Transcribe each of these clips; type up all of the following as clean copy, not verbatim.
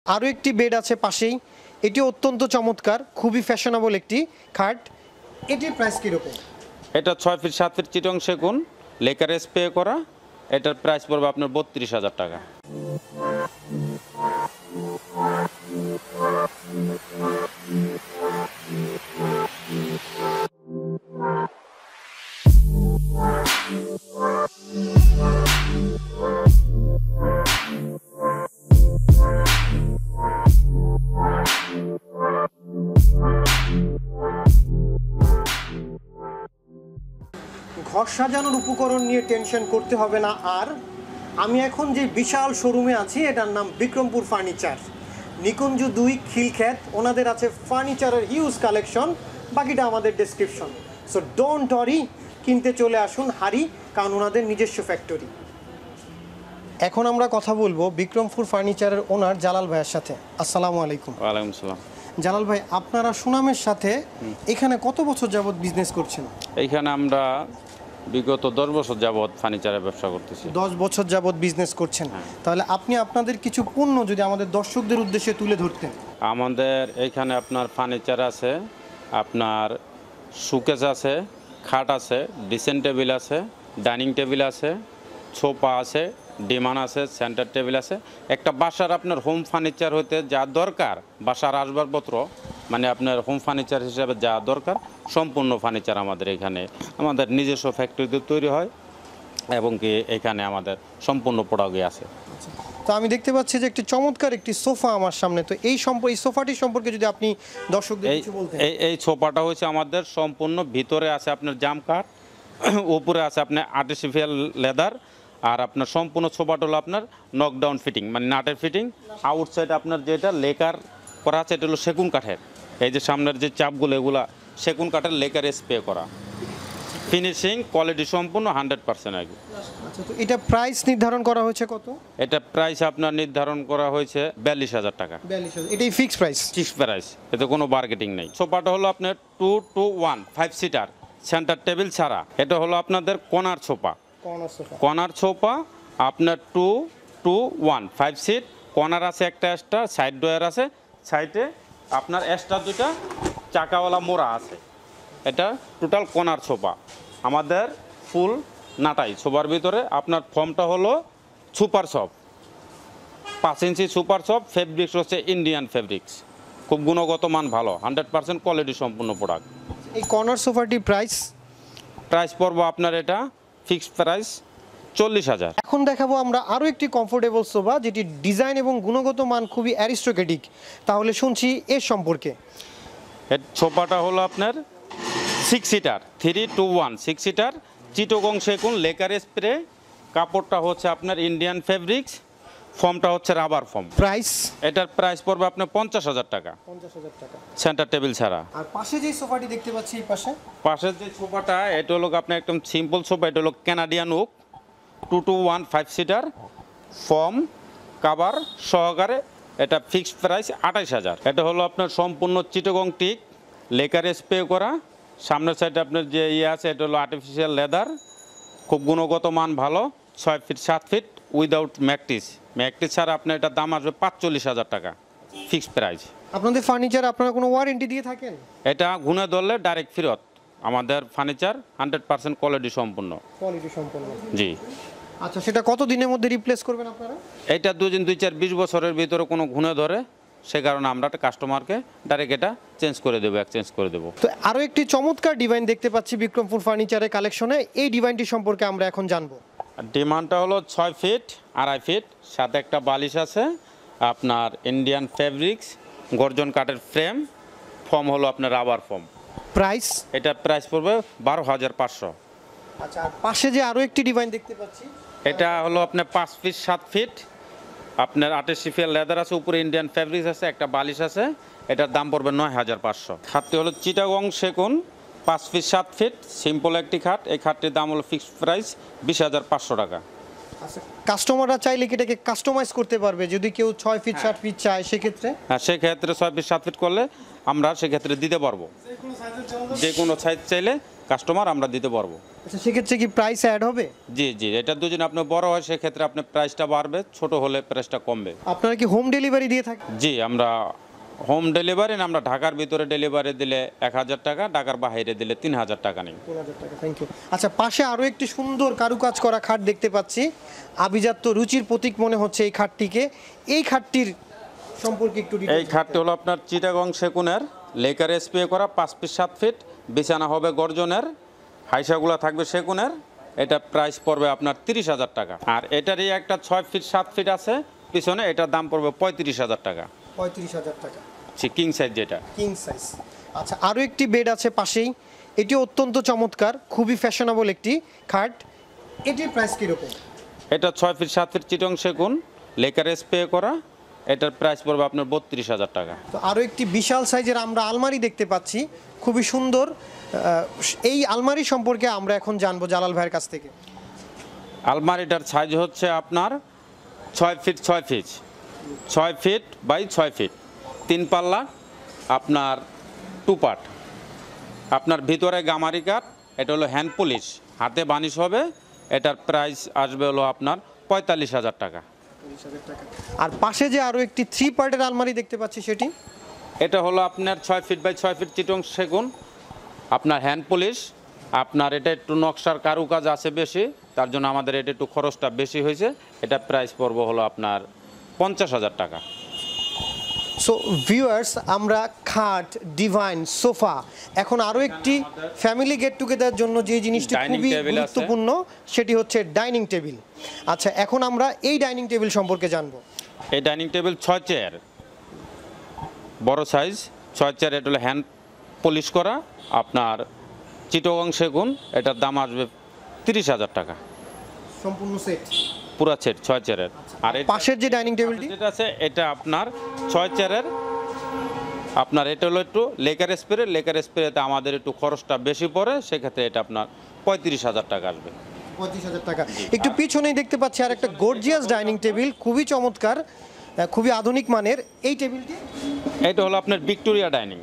আরও একটি বেড আছে পাশেই, এটি অত্যন্ত চমৎকার, খুবই ফ্যাশনেবল একটি খাট। এটির প্রাইস কীরকম? এটা 6 ফিট 7 ফিট চিটং সেগুন লেকার স্প্রে করা। এটার প্রাইস পড়বে আপনার 32,000 টাকা। ঘর সাজানোর উপকরণ নিয়ে টেনশন করতে হবে না আর। আমি এখন যে বিশাল শোরুমে আছি এটার নাম বিক্রমপুর ফার্নিচার, নিকুঞ্জ 2 খিলক্ষেত। ওনাদের আছে ফার্নিচারের হিউজ কালেকশন, বাকিটা আমাদের ডেসক্রিপশন। সো ডোন্ট ওয়ারি, কিনতে চলে আসুন হারি, কারণ ওনাদের নিজস্ব ফ্যাক্টরি। এখন আমরা কথা বলবো বিক্রমপুর ফার্নিচারের ওনার জালাল ভাইয়ের সাথে। আসসালামু আলাইকুম। ওয়ালাইকুম আসসালাম। জালাল ভাই, আপনারা সুনামের সাথে এখানে কত বছর যাবত বিজনেস করছেন? এইখানে আমরা বিগত 10 বছর যাবৎ ফার্নিচারের ব্যবসা করতেছি। 10 বছর যাবত বিজনেস করছেন। তাহলে আপনি আপনাদের কিছু পণ্য যদি আমাদের দর্শকদের উদ্দেশ্যে তুলে ধরতেন। আমাদের এইখানে আপনার ফার্নিচার আছে, আপনার শোকেস আছে, খাট আছে, ড্রেসিং টেবিল আছে, ডাইনিং টেবিল আছে, সোফা আছে, ডিমান আছে, সেন্টার টেবিল আছে। একটা বাসার আপনার হোম ফার্নিচার হইতে যা দরকার, বাসার আসবাবপত্র মানে আপনার হোম ফার্নিচার হিসাবে যা দরকার, সম্পূর্ণ ফার্নিচার আমাদের এখানে আমাদের নিজস্ব ফ্যাক্টরিতে তৈরি হয় এবং কি এখানে আমাদের সম্পূর্ণ প্রোডাক্টই আছে। তো আমি দেখতে পাচ্ছি যে একটি চমৎকার একটি সোফা আমার সামনে। তো এই সোফাটি সম্পর্কে যদি আপনি দর্শকদের কিছু বলতেন। এই সোফাটা হচ্ছে আমাদের সম্পূর্ণ ভিতরে আছে আপনার জাম কাঠ, উপরে আছে আপনার আর্টিফিশিয়াল লেদার, আর আপনার সম্পূর্ণ সোফাটা হলো আপনার নকডাউন ফিটিং মানে নাটের ফিটিং। আউটসাইড আপনার যেটা লেকার করা আছে এটা হলো সেগুন কাঠের। এই যে সামনের যে চাপগুলো এগুলা সেগুন কাঠের লেকার স্প্রে করা। ফিনিশিং কোয়ালিটি সম্পূর্ণ 100% আগে। আচ্ছা, তো এটা প্রাইস নির্ধারণ করা হয়েছে কত? এটা প্রাইস আপনার নির্ধারণ করা হয়েছে 42,000 টাকা। 42,000, এটাই ফিক্সড প্রাইস? ফিক্সড প্রাইস, এতে কোনো বার্গেটিং নেই। সোফাটা হলো আপনার 2-to-1 5 সিটার সেন্টার টেবিল ছাড়া। এটা হলো আপনাদের কর্নার সোফা। কর্নার সোফা আপনার 2-to-1 5 সিট, কর্নার আছে একটা এক্সট্রা, সাইড ডোয়ার আছে, সাইডে আপনার এক্সট্রা 2টা চাকাওয়ালা মোড়া আছে। এটা টোটাল কর্নার সোফা আমাদের ফুল নাটাই। সোফার ভিতরে আপনার ফর্মটা হলো সুপার সফট, 5 ইঞ্চি সুপার সফট। ফেব্রিক্স হচ্ছে ইন্ডিয়ান ফেব্রিক্স, খুব গুণগত মান ভালো, 100% কোয়ালিটি সম্পূর্ণ প্রোডাক্ট। এই কর্নার সোফাটির প্রাইস পড়বো আপনার এটা ফিক্সড প্রাইস 40,000। এখন দেখাবো আমরা আরও একটি কমফোর্টেবল সোফা, যেটি ডিজাইন এবং গুণগত মান খুবই অ্যারিস্টোক্রেটিক। তাহলে শুনছি এর সম্পর্কে। এর সোফাটা হলো আপনার 6 সিটার 3-to-1 6 সিটার চিটোগং সেগুন লেকার স্প্রে। কাপড়টা হচ্ছে আপনার ইন্ডিয়ান ফেব্রিক্স, ফর্মটা হচ্ছে রাবার ফর্ম। প্রাইস? এটার প্রাইস পড়বে আপনার 50,000 টাকা। 50,000 টাকা সেন্টার টেবিল ছাড়া। আর পাশে যে সোফাটি দেখতে পাচ্ছি এই পাশের যে সোফাটা এটা হলো আপনার একদম সিম্পল সোফা। এটা হলো Canadian oak, 2-to-1 5 seater, form cover সহকারে। এটা ফিক্সড প্রাইস 28,000। এটা হলো আপনার সম্পূর্ণ চিটোগং টিক লেকার স্প্রে করা। সামনের সাইডে আপনার যে আছে এটা হলো আর্টিফিশিয়াল লেদার, খুব গুণগত মান ভালো। 6 ফিট 7 ফিট উইদাউট ম্যাকটিস ছাড়া আপনার এটার দাম আসবে 45,000 টাকা ফিক্সড প্রাইস। আপনাদের ফার্নিচার আপনারা কোনো ওয়ারেন্টি দিয়ে থাকেন? এটা গুণে ধরলে ডাইরেক্ট ফেরত। আমাদের ফার্নিচার 100% কোয়ালিটি সম্পূর্ণ। জি। আচ্ছা, সেটা কত দিনের মধ্যে রিপ্লেস করবেন আপনারা? এটা 2-4 বছরের ভিতরে কোনো গুণে ধরে, সে কারণে আমরা কাস্টমারকে ডাইরেক্ট এটা চেঞ্জ করে দেবো, এক্সচেঞ্জ করে দেবো। তো আরও একটি চমৎকার ডিজাইন দেখতে পাচ্ছি বিক্রমপুর ফার্নিচারের কালেকশনে। এই ডিজাইনটি সম্পর্কে আমরা এখন জানবো। ডিমান্ডটা হলো 6 ফিট 2.5 ফিট, সাথে একটা বালিশ আছে আপনার ইন্ডিয়ান ফেব্রিক্স, গর্জন কাঠের ফ্রেম, ফর্ম হলো আপনার রাবার ফর্ম। প্রাইস? এটা প্রাইস পড়বে 12,500। আচ্ছা, আর পাশে যে আরও একটি ডিজাইন দেখতে পাচ্ছি এটা হলো আপনার 5 ফিট 7 ফিট, আপনার আর্টিফিশিয়াল লেদার আছে, উপরে ইন্ডিয়ান ফেব্রিক্স আছে, একটা বালিশ আছে। এটার দাম পড়বে 9,500। খাটটি হলো চিটাগং সেগুন 5 ফিট 7 ফিট সিম্পল একটি খাট। এই খাটটির দাম হলো ফিক্সড প্রাইস 20,500 টাকা। আচ্ছা, কাস্টমাররা চাইলে কি এটাকে কাস্টমাইজ করতে পারবে? যদি কেউ 6 ফিট 7 ফিট চায় সেক্ষেত্রে? হ্যাঁ, সেক্ষেত্রে 6 ফিট 7 ফিট করলে আমরা সেক্ষেত্রে দিতে পারবো। যে কোনো সাইজ চাইলে কাস্টমার আমরা দিতে পারবো। আচ্ছা, সেক্ষেত্রে কি প্রাইস অ্যাড হবে? জি জি, এটা দুজন আপনার বড় হয় সেক্ষেত্রে আপনার প্রাইসটা বাড়বে, ছোট হলে প্রাইসটা কমবে। আপনারা কি হোম ডেলিভারি দিয়ে থাকেন? জি, আমরা হোম ডেলিভারি না, আমরা ঢাকার ভিতরে ডেলিভারি দিলে 1000 টাকা, ঢাকার বাইরে দিলে 3000 টাকা নেই। 3000 টাকা, থ্যাংক ইউ। আচ্ছা, পাশে আরও একটি সুন্দর কারুকাজ করা খাট দেখতে পাচ্ছি। আভিজাত্য রুচির প্রতীক মনে হচ্ছে এই খাটটিকে। এই খাটটির সম্পর্কে একটু এই details খাটটি হলো আপনার চিটাগং সেগুনের লেকার স্প্রে করা, 5 ফিট 7 ফিট, বিছানা হবে গর্জনের, হাইসাগুলো থাকবে সেগুনের। এটা প্রাইস পড়বে আপনার 30,000 টাকা। আর এটারই একটা 6 ফিট 7 ফিট আছে পিছনে, এটার দাম পড়বে 35,000 টাকা। 35,000 টাকা, কিং সাইজ যেটা। King size. আচ্ছা, আরও একটি বেড আছে পাশেই। এটি অত্যন্ত চমৎকার, খুবই ফ্যাশনেবল একটি খাট। এটির প্রাইস কীরকম? এটা 6 ফিট 7 ফিট চিটং সেগুন, লেকার স্প্রে করা, এটার প্রাইস পড়বে আপনার 32,000 টাকা। তো আরও একটি বিশাল সাইজের আমরা আলমারি দেখতে পাচ্ছি, খুবই সুন্দর। এই আলমারি সম্পর্কে আমরা এখন জানবো জালাল ভাইয়ের কাছ থেকে। আলমারিটার সাইজ হচ্ছে আপনার 6 feet 6 feet, 6 feet by 6 feet, 3 পাল্লা, আপনার 2 পার্ট। আপনার ভিতরে গামারি কাঠ, এটা হলো হ্যান্ড পলিশ, হাতে বানিশ হবে। এটার প্রাইস আসবে হলো আপনার 45,000 টাকা। আর পাশে যে আরও একটি 3 পার্টের আলমারি দেখতে পাচ্ছি, সেটি? এটা হলো আপনার 6 ফিট বাই 6 ফিট চিটং সেগুন, আপনার হ্যান্ড পলিশ। আপনার এটা একটু নকশার কারুকাজ আছে বেশি, তার জন্য আমাদের এটা একটু খরচটা বেশি হয়েছে। এটা প্রাইস পড়বো হলো আপনার 50,000 টাকা। সো ভিউয়ার্স, আমরা খাট, ডিভাইন, সোফা, এখন আরও একটি ফ্যামিলি গেট টুগেদার জন্য যে জিনিসটি Dining খুবই table আছে। গুরুত্বপূর্ণ, সেটি হচ্ছে ডাইনিং টেবিল। আচ্ছা, এখন আমরা এই ডাইনিং টেবিল সম্পর্কে জানবো। এই ডাইনিং টেবিল 6 চেয়ার, বড় সাইজ 6 চেয়ার। এটা হলো হ্যান্ড পলিশ করা, আপনার চিটগং সেগুন। এটার দাম আসবে 30,000 টাকা, সম্পূর্ণ সেট, পুরা সেট 6 চেয়ারের। আর এই পাশের যে ডাইনিং টেবিলটি? যেটা আছে এটা আপনার 6 চেয়ারের, আপনার এটা হলো একটু লেকার স্প্রে। লেকার স্প্রেতে আমাদের একটু খরচটা বেশি পড়ে, সেক্ষেত্রে এটা আপনার 35,000 টাকা আসবে। 35,000 টাকা। একটু পিছনেই দেখতে পাচ্ছি আর একটা গর্জিয়াস ডাইনিং টেবিল, খুবই চমৎকার, খুবই আধুনিক মানের। এই টেবিলটি? এটা হলো আপনার ভিক্টোরিয়া ডাইনিং,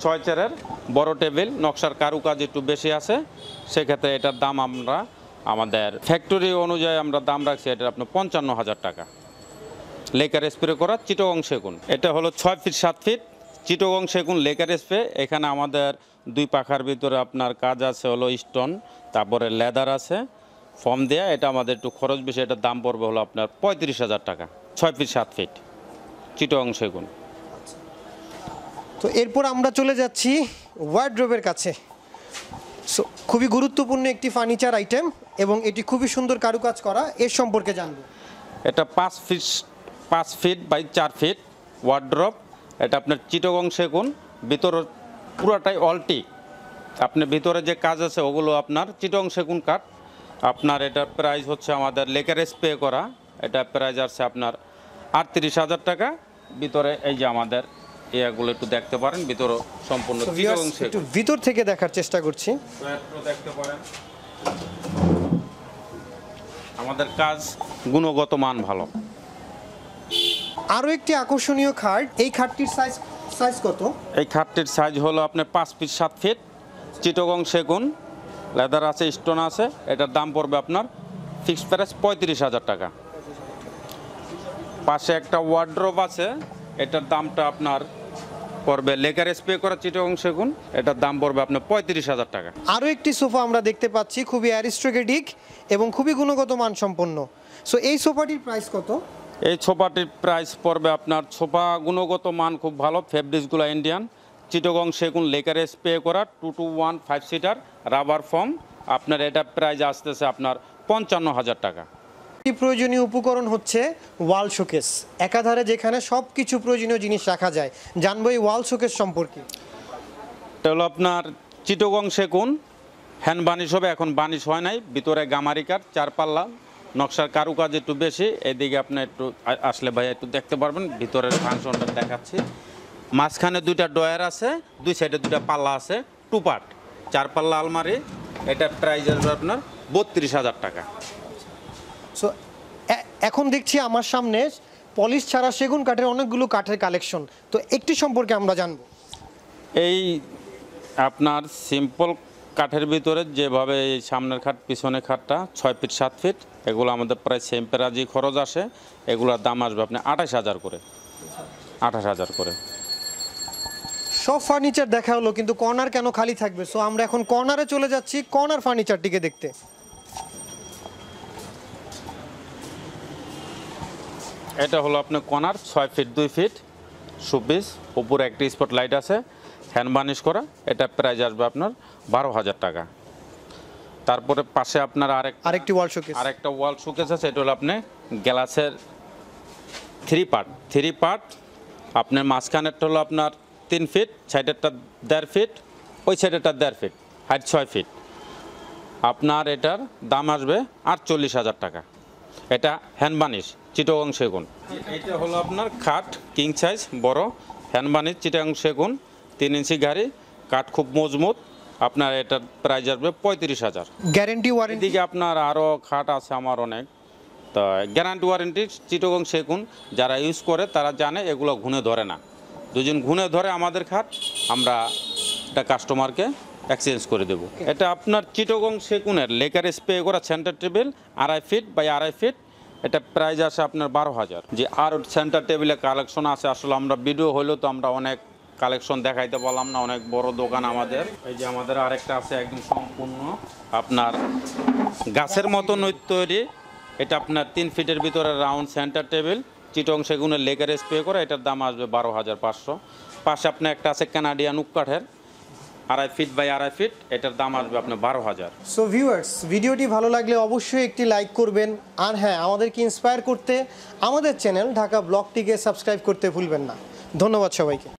6 চেয়ারের বড় টেবিল, নকশার কারুকাজ একটু বেশি আছে, সেক্ষেত্রে এটার দাম আমরা আমাদের ফ্যাক্টরি অনুযায়ী আমরা দাম রাখছি এটা আপনার 55,000 টাকা। লেকার স্প্রে করা চিটগং সেগুন। এটা হলো 6 ফিট 7 ফিট চিটগং সেগুন লেকার স্প্রে। এখানে আমাদের 2 পাখার ভিতরে আপনার কাজ আছে হলো স্টোন, তারপরে লেদার আছে, ফর্ম দেয়া। এটা আমাদের একটু খরচ বেশি, এটার দাম পড়বে হলো আপনার 35,000 টাকা। 6 ফিট 7 ফিট চিটগং সেগুন। তো এরপর আমরা চলে যাচ্ছি ওয়ার্ড্রোবের কাছে। সো খুবই গুরুত্বপূর্ণ একটি ফার্নিচার আইটেম এবং এটি খুবই সুন্দর কারুকাজ করা, এর সম্পর্কে জানবো। এটা 5 ফিট বাই 4 ফিট ওয়ার্ড্রপ। এটা আপনার চিটগং সেগুন, ভিতর পুরাটাই অলটিক। আপনার ভিতরে যে কাজ আছে ওগুলো আপনার চিটগং সেগুন কাঠ। আপনার এটার প্রাইস হচ্ছে আমাদের লেকার স্প্রে করা, এটা প্রাইস আসছে আপনার 38,000 টাকা। ভিতরে এই যে আমাদের এগুলো একটু দেখতে পারেন, ভিতরে সম্পূর্ণ চিটগং একটু সেগুন। ভিতর থেকে দেখার চেষ্টা করছি। একটু দেখতে পারেন, আমাদের কাজ গুণগত মান ভালো। আরও একটি আকর্ষণীয় খাট, এই খাটটির সাইজ কত? এই খাটটির সাইজ হলো আপনার 5 ফিট 7 ফিট চিটগং সেগুন, লেদার আছে, স্টোন আছে। এটার দাম পড়বে আপনার ফিক্সড প্রাইস 35,000 টাকা। পাশে একটা ওয়ার্ড্রোব আছে, এটার দামটা আপনার পড়বে লেকার স্প্রে করা চিটগং সেগুন, এটার দাম পড়বে আপনার 35,000 টাকা। আরও একটি সোফা আমরা দেখতে পাচ্ছি, খুবই অ্যারিস্টোক্রেটিক এবং খুবই গুণগত মানসম্পন্ন। সো এই সোফাটির প্রাইস কত? এই সোফাটির প্রাইস পড়বে আপনার, সোফা গুণগত মান খুব ভালো, ফেব্রিক্সগুলো ইন্ডিয়ান, চিটগং সেগুন লেকার স্প্রে করা, 2 to 1 5 সিটার রাবার ফর্ম। আপনার এটা প্রাইস আসতেছে আপনার 55,000 টাকা। প্রয়োজনীয় উপকরণ হচ্ছে ওয়াল শোকেস, একাধারে যেখানে সব কিছু প্রয়োজনীয় জিনিস রাখা যায়। জানবো এই ওয়াল শোকেস সম্পর্কে। এটা হলো আপনার চিটগং সেগুন, হ্যান্ড বানিশ হবে, এখন বানিশ হয় নাই। ভিতরে গামারি কাঠ, 4 পাল্লা, নকশার কারুকাজ একটু বেশি। এদিকে আপনি একটু আসলে ভাই একটু দেখতে পারবেন, ভিতরের ফাংশনটা দেখাচ্ছি। মাঝখানে 2টা ডয়ার আছে, 2 সাইডে 2টা পাল্লা আছে, 2 পার্ট, 4 পাল্লা আলমারি। এটার প্রাইস আসবে আপনার 32,000 টাকা। সো এখন দেখছি আমার সামনে পলিশ ছাড়া সেগুন কাঠের অনেকগুলো কাঠের কালেকশন, তো একটি সম্পর্কে আমরা জানবো। এই আপনার সিম্পল কাঠের ভিতরে যেভাবে এই সামনের খাট পিছনের খাটটা 6 ফিট 7 ফিট, এগুলো আমাদের প্রায় সেম প্রাইজই খরচ আসে। এগুলোর দাম আসবে আপনি 28,000 করে, 28,000 করে। সব ফার্নিচার দেখা হলো, কিন্তু কর্নার কেন খালি থাকবে? সো আমরা এখন কর্নারে চলে যাচ্ছি কর্নার ফার্নিচারটিকে দেখতে। এটা হলো আপনার কর্নার 6 ফিট 2 ফিট শোপিস, উপরে একটা স্পট লাইট আছে, হ্যান্ড বার্নিশ করা। এটা প্রাইস আসবে আপনার 12,000 টাকা। তারপরে পাশে আপনার আরেকটি ওয়াল শোকেস, আরেকটা ওয়াল শোকেস আছে। এটা হলো আপনি গ্লাসের 3 পার্ট। আপনার মাঝখানেরটা হলো আপনার 3 ফিট, সাইডেরটা 1.5 ফিট, ওই সাইডেরটা 1.5 ফিট, হাইট 6 ফিট। আপনার এটার দাম আসবে 48,000 টাকা। এটা হ্যান্ড বার্নিশ চিটাগং সেগুন। এটা হলো আপনার খাট কিং সাইজ বড়, হ্যান্ড বার্নিশ চিটাগং সেগুন, 3 ইঞ্চি গাড়ি, কাঠ খুব মজবুত। আপনার এটার প্রাইস আসবে 35,000। Guarantee warranty? এদিকে আপনার আরও খাট আছে আমার অনেক, তো গ্যারান্টি ওয়ারেন্টি চিটাগং সেগুন যারা ইউজ করে তারা জানে এগুলো ঘুণে ধরে না। দুজন ঘুণে ধরে আমাদের খাট, আমরা এটা কাস্টমারকে এক্সচেঞ্জ করে দেব। এটা আপনার চিটাগং সেগুনের লেকার স্প্রে করা centre table 2.5 feet by 2.5 feet. এটা প্রাইস আসে আপনার 12,000। যে আর সেন্টার টেবিলে কালেকশন আছে, আসলে আমরা ভিডিও হলেও তো আমরা অনেক কালেকশন দেখাইতে পারলাম না, অনেক বড় দোকান আমাদের। এই যে আমাদের আরেকটা আছে একদম সম্পূর্ণ আপনার গাছের মতন তৈরি। এটা আপনার 3 ফিটের ভিতরে রাউন্ড সেন্টার টেবিল চিটং সেগুনের লেকার স্প্রে করে, এটার দাম আসবে 12,500। পাশে আপনার একটা আছে কানাডিয়ান উক কাঠের 2.5 ফিট বাই 2.5 ফিট, এটার দাম আসবে আপনার 12,000। সো ভিউয়ার্স, ভিডিওটি ভালো লাগলে অবশ্যই একটি লাইক করবেন, আর হ্যাঁ, আমাদেরকে ইন্সপায়ার করতে আমাদের চ্যানেল ঢাকা ব্লগটিকে সাবস্ক্রাইব করতে ভুলবেন না। ধন্যবাদ সবাইকে।